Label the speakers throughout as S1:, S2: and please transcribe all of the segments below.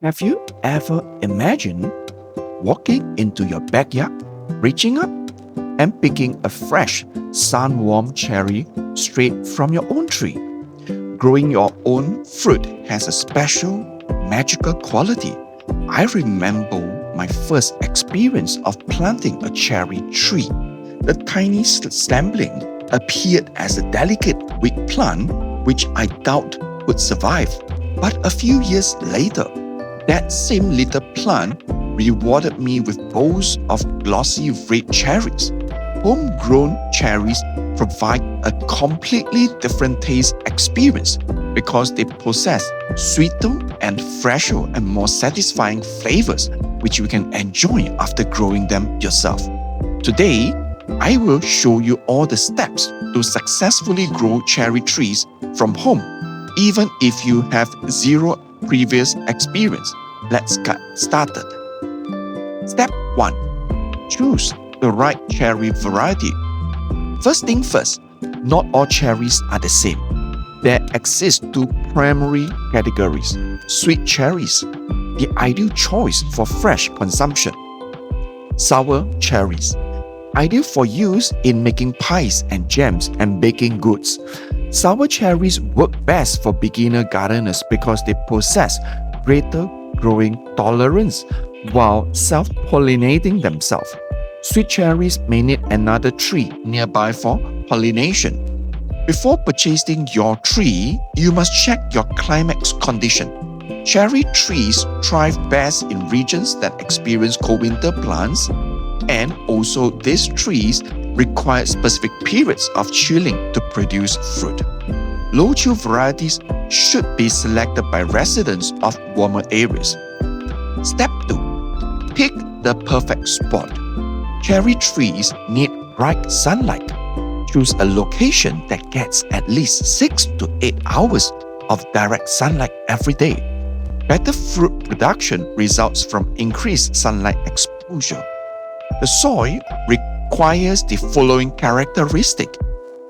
S1: Have you ever imagined walking into your backyard, reaching up and picking a fresh, sun-warmed cherry straight from your own tree? Growing your own fruit has a special, magical quality. I remember my first experience of planting a cherry tree. The tiny sampling appeared as a delicate weak plant which I doubt would survive. But a few years later, that same little plant rewarded me with bowls of glossy red cherries. Homegrown cherries provide a completely different taste experience because they possess sweeter and fresher and more satisfying flavors which you can enjoy after growing them yourself. Today, I will show you all the steps to successfully grow cherry trees from home, even if you have zero previous experience. Let's get started. Step 1. Choose the right cherry variety. First thing first, not all cherries are the same. There exist two primary categories. Sweet cherries, the ideal choice for fresh consumption. Sour cherries, ideal for use in making pies and jams and baking goods. Sour cherries work best for beginner gardeners because they possess greater growing tolerance while self-pollinating themselves. Sweet cherries may need another tree nearby for pollination. Before purchasing your tree, you must check your climate condition. Cherry trees thrive best in regions that experience cold winter plants, and also these trees require specific periods of chilling to produce fruit. Low chill varieties should be selected by residents of warmer areas. Step 2. Pick the perfect spot. Cherry trees need bright sunlight. Choose a location that gets at least 6 to 8 hours of direct sunlight every day. Better fruit production results from increased sunlight exposure. The soil requires the following characteristic: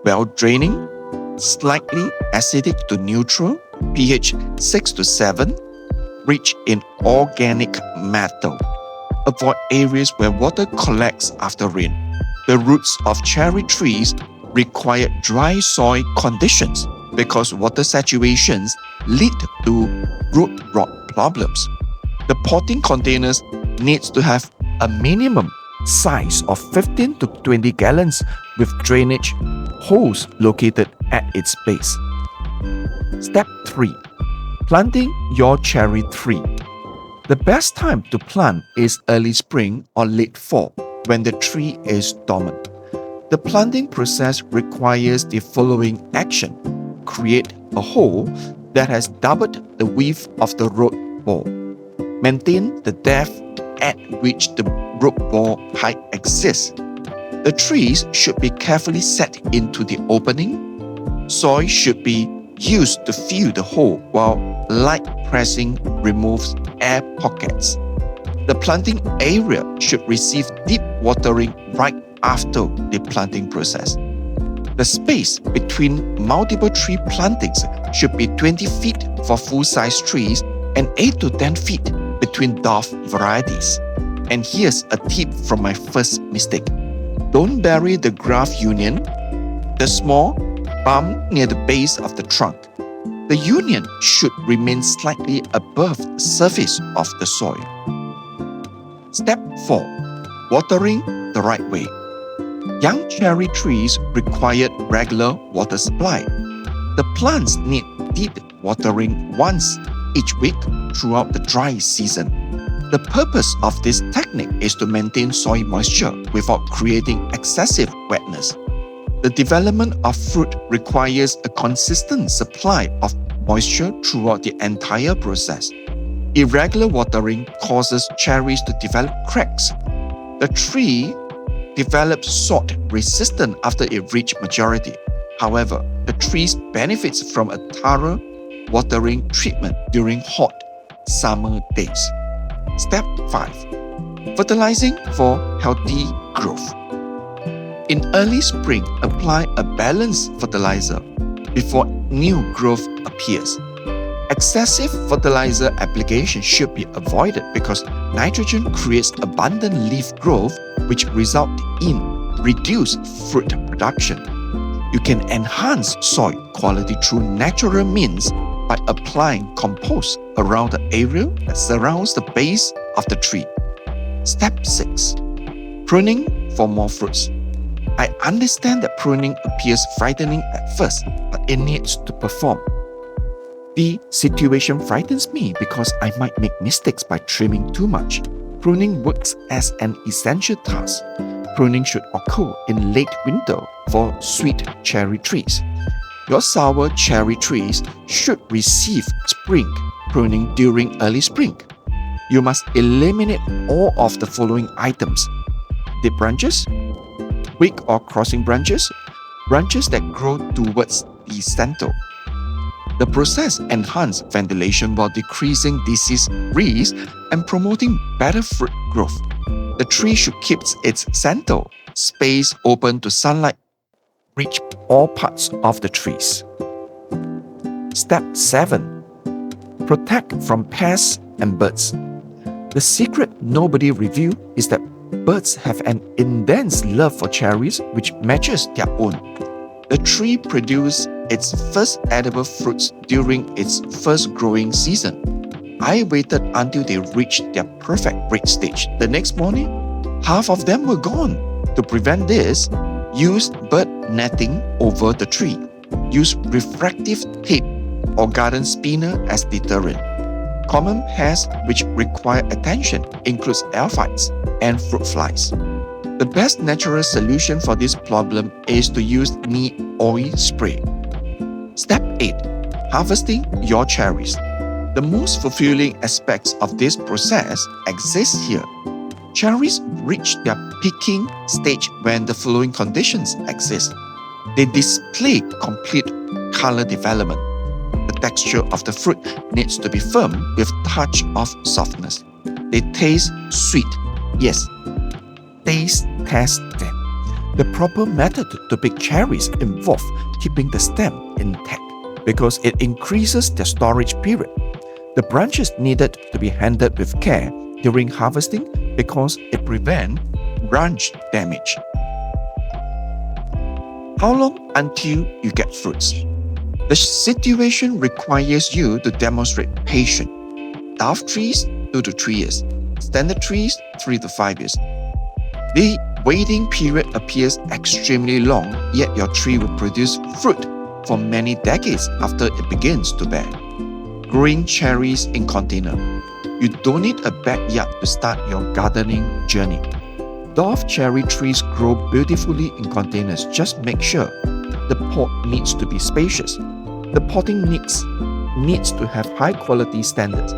S1: well draining, slightly acidic to neutral, pH 6 to 7, rich in organic matter. Avoid areas where water collects after rain. The roots of cherry trees require dry soil conditions because water saturations lead to root rot problems. The potting containers needs to have a minimum size of 15 to 20 gallons with drainage holes located at its base. Step 3. Planting your cherry tree. The best time to plant is early spring or late fall when the tree is dormant. The planting process requires the following action. Create a hole that has doubled the width of the root ball. Maintain the depth at which the root ball height exists. The trees should be carefully set into the opening. Soil should be used to fill the hole while light pressing removes air pockets. The planting area should receive deep watering right after the planting process. The space between multiple tree plantings should be 20 feet for full-size trees and 8 to 10 feet between dwarf varieties. And here's a tip from my first mistake. Don't bury the graft union, the small bump near the base of the trunk. The union should remain slightly above the surface of the soil. Step 4. Watering the right way. Young cherry trees require regular water supply. The plants need deep watering once each week throughout the dry season. The purpose of this technique is to maintain soil moisture without creating excessive wetness. The development of fruit requires a consistent supply of moisture throughout the entire process. Irregular watering causes cherries to develop cracks. The tree develops salt resistance after it reaches maturity. However, the tree benefits from a thorough watering treatment during hot summer days. Step 5. Fertilizing for healthy growth. In early spring, apply a balanced fertilizer before new growth appears. Excessive fertilizer application should be avoided because nitrogen creates abundant leaf growth, which result in reduced fruit production. You can enhance soil quality through natural means by applying compost around the area that surrounds the base of the tree. Step 6. Pruning for more fruits. I understand that pruning appears frightening at first, but it needs to perform. The situation frightens me because I might make mistakes by trimming too much. Pruning works as an essential task. Pruning should occur in late winter for sweet cherry trees. Your sour cherry trees should receive spring pruning during early spring. You must eliminate all of the following items: dead branches, weak or crossing branches, branches that grow towards the center. The process enhances ventilation while decreasing disease risk and promoting better fruit growth. The tree should keep its center space open to sunlight reach all parts of the trees. Step 7. Protect from pests and birds. The secret nobody revealed is that birds have an intense love for cherries which matches their own. The tree produces its first edible fruits during its first growing season. I waited until they reached their perfect break stage. The next morning, half of them were gone. To prevent this, use bird netting over the tree. Use refractive tape or garden spinner as deterrent. Common pests which require attention includes aphids and fruit flies. The best natural solution for this problem is to use neem oil spray. Step 8. Harvesting your cherries. The most fulfilling aspects of this process exist here. Cherries reach their picking stage when the following conditions exist. They display complete color development. The texture of the fruit needs to be firm with touch of softness. They taste sweet. Yes, taste test them. The proper method to pick cherries involves keeping the stem intact because it increases their storage period. The branches needed to be handled with care during harvesting because it prevents branch damage. How long until you get fruits? The situation requires you to demonstrate patience. Dwarf trees, 2 to 3 years. Standard trees, 3 to 5 years. The waiting period appears extremely long, yet your tree will produce fruit for many decades after it begins to bear. Growing cherries in container. You don't need a backyard to start your gardening journey. Dwarf cherry trees grow beautifully in containers. Just make sure the pot needs to be spacious. The potting needs to have high quality standards.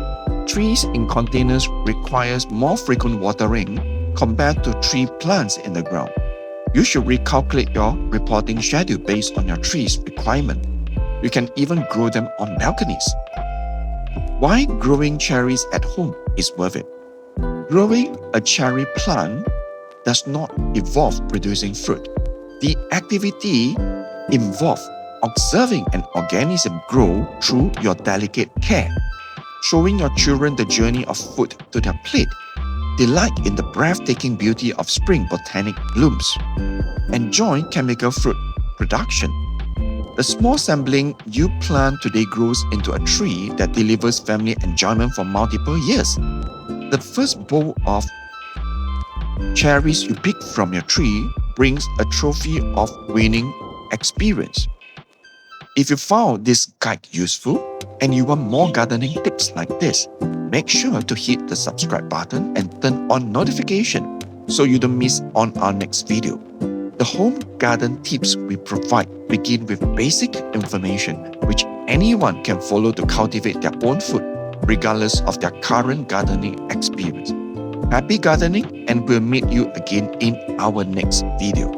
S1: Trees in containers requires more frequent watering compared to tree plants in the ground. You should recalculate your repotting schedule based on your tree's requirement. You can even grow them on balconies. Why growing cherries at home is worth it? Growing a cherry plant does not involve producing fruit. The activity involves observing an organism grow through your delicate care, showing your children the journey of food to their plate, delight in the breathtaking beauty of spring botanic blooms, enjoy chemical fruit production. The small sapling you plant today grows into a tree that delivers family enjoyment for multiple years. The first bowl of cherries you pick from your tree brings a trophy of winning experience. If you found this guide useful and you want more gardening tips like this, make sure to hit the subscribe button and turn on notification so you don't miss on our next video. The home garden tips we provide begin with basic information which anyone can follow to cultivate their own food regardless of their current gardening experience. Happy gardening, and we'll meet you again in our next video.